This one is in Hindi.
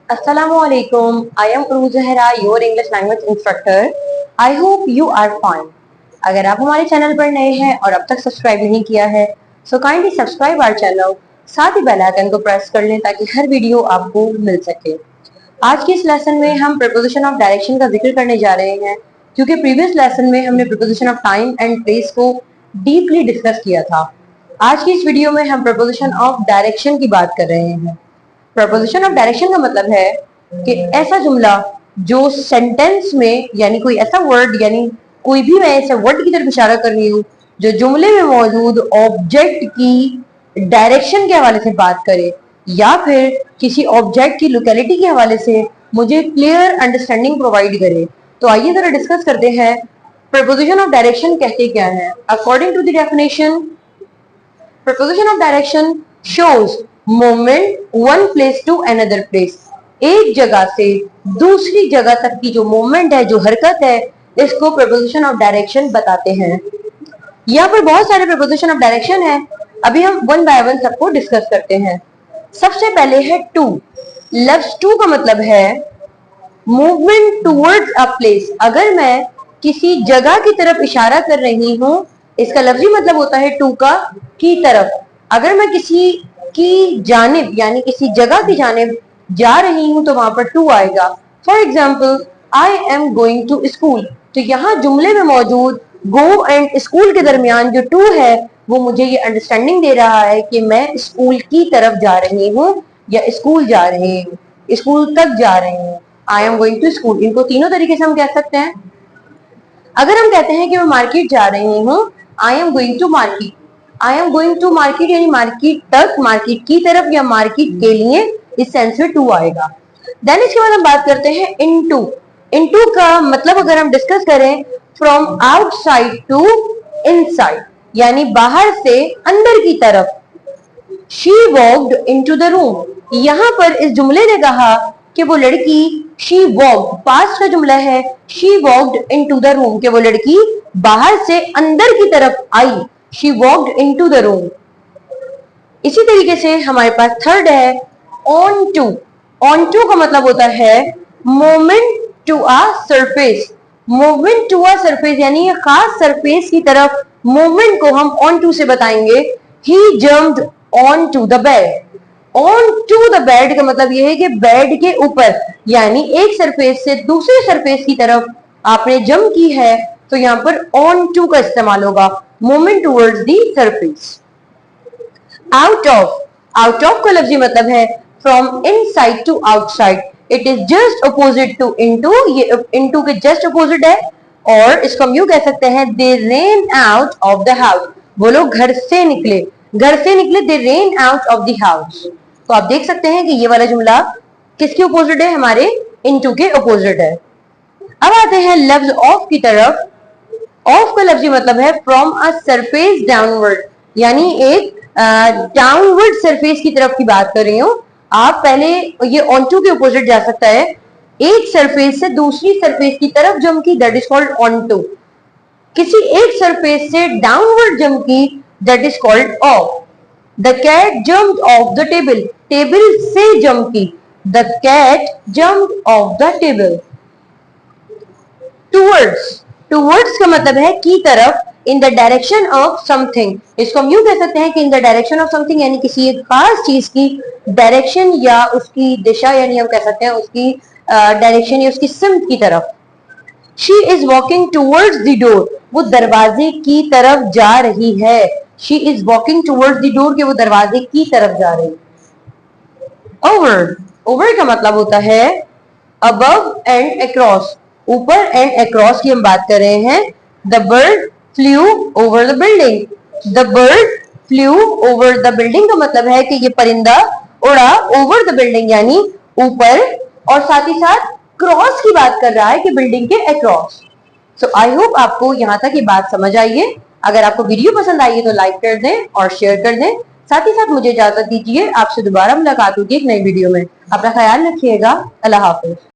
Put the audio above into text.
Assalamualaikum. I am Uruj Zahra, your English language instructor. I hope you are fine. अगर आप हमारे चैनल पर नए हैं और अब तक सब्सक्राइब नहीं किया है so kindly subscribe our channel, साथ ही बेल आइकन को प्रेस कर लें ताकि हर वीडियो आपको मिल सके। आज के इस लेसन में हम प्रीपोजिशन ऑफ डायरेक्शन का जिक्र करने जा रहे हैं, क्योंकि प्रीवियस लेसन में हमने preposition of time and place को डीपली डिस्कस किया था। आज की इस वीडियो में हम प्रीपोजिशन ऑफ डायरेक्शन की बात कर रहे हैं। प्रपोजिशन ऑफ डायरेक्शन का मतलब है कि ऐसा जुमला जो सेंटेंस में यानी कोई ऐसा वर्ड यानी कोई भी मैं ऐसे वर्ड की तरफ इशारा कर रही हूँ जो जुमले में मौजूद ऑब्जेक्ट की डायरेक्शन के हवाले से बात करे या फिर किसी ऑब्जेक्ट की लोकेलिटी के हवाले से मुझे क्लियर अंडरस्टैंडिंग प्रोवाइड करे। तो आइए जरा डिस्कस करते हैं प्रपोजिशन ऑफ डायरेक्शन कहते क्या है। According to the definition, preposition of direction shows movement one place to another place. एक जगह से दूसरी जगह तक की जो मूवमेंट है, जो हरकत है, इसको प्रपोजिशन ऑफ डायरेक्शन बताते हैं। यहाँ पर बहुत सारे प्रपोजिशन ऑफ डायरेक्शन है, अभी हम वन बाय वन सबको डिस्कस करते हैं। सबसे पहले है टू। लफ्ज टू का मतलब है मूवमेंट टूवर्ड्स अ प्लेस। अगर मैं किसी जगह की तरफ इशारा कर रही हूं, इसका लफ्जी मतलब होता है टू का की तरफ। अगर मैं किसी की जानिब यानी किसी जगह की जानिब जा रही हूं तो वहां पर टू आएगा। For example, I am going to school. तो यहाँ जुमले में मौजूद गो एंड स्कूल के दरमियान जो टू है वो मुझे ये अंडरस्टैंडिंग दे रहा है कि मैं स्कूल की तरफ जा रही हूँ या स्कूल जा रही हूँ, स्कूल तक जा रही हूँ। I am going to school, इनको तीनों तरीके से हम कह सकते हैं। अगर हम कहते हैं कि मैं मार्केट जा रही हूँ, I am going to market. I am going to market यानी मार्केट तक, मार्केट की तरफ या मार्केट के लिए, इस सेंस में टू आएगा। देन इसके बाद हम बात करते हैं इनटू। इनटू का मतलब अगर हम डिस्कस करें, फ्रॉम आउटसाइड टू इनसाइड, यानी बाहर से अंदर की तरफ। She walked into the room. यहाँ पर इस जुमले ने कहा कि वो लड़की, शी वॉक्ड पास्ट का जुमला है, she walked into the room, कि वो लड़की बाहर से अंदर की तरफ आई। She walked into the room. इसी तरीके से हमारे पास थर्ड है on to। on to का मतलब होता है movement to a surface। movement to a surface यानी खास सरफेस की तरफ मूवमेंट को हम on to से बताएंगे। He jumped on to the bed। on to the bed का मतलब यह है कि बेड के ऊपर, यानी एक सरफेस से दूसरे सरफेस की तरफ आपने जंप की है तो यहाँ पर on to का इस्तेमाल होगा, movement towards the surface. Out of. Out of का लफ्जी मतलब है from inside to outside. It is just opposite to into. ये इनटू के जस्ट अपोजिट है और इसको हम यूं कह सकते हैं, they ran out of the house. वो लोग घर से निकले, घर से निकले, they ran out of the house. तो आप देख सकते हैं कि ये वाला जुमला किसके अपोजिट है, हमारे इनटू के अपोजिट है। अब आते हैं लफ्ज ऑफ की तरफ। ऑफ का लफ्जी मतलब है फ्रॉम अ सरफेस डाउनवर्ड, यानी एक डाउनवर्ड सरफेस की तरफ की बात कर रही हूं। आप पहले ये ऑन टू के अपोजिट जा सकता है, एक सरफेस से दूसरी सरफेस की तरफ जंप की, that is called on to. किसी एक सरफेस से डाउनवर्ड जंप की, that is called off. The cat jumped off the table. Table से जंप की, the cat jumped off the table. Towards. Towards का मतलब है की तरफ, in the direction of something. इसको हम यूं कह सकते हैं कि in the direction of something, यानी किसी एक खास चीज की डायरेक्शन या उसकी दिशा, यानी हम कह सकते हैं उसकी डायरेक्शन या उसकी सिमत की तरफ। She is walking towards the door. वो दरवाजे की तरफ जा रही है। She is walking towards the door, कि वो दरवाजे की तरफ जा रही है। ओवर। ओवर का मतलब होता है अबव एंड अक्रॉस। ऊपर एंड अक्रॉस की हम बात कर रहे हैं। The bird flu over the building. The bird flu over the building का मतलब है कि ये परिंदा उड़ा ओवर द बिल्डिंग, यानी ऊपर, और साथ ही साथ क्रॉस की बात कर रहा है कि बिल्डिंग के अक्रॉस। सो आई होप आपको यहाँ तक ये बात समझ आई है। अगर आपको वीडियो पसंद आई है तो लाइक कर दें और शेयर कर दें। साथ ही साथ मुझे इजाजत दीजिए, आपसे दोबारा मुलाकात होगी एक नई वीडियो में। अपना ख्याल रखिएगा। अल्लाह हाफिज।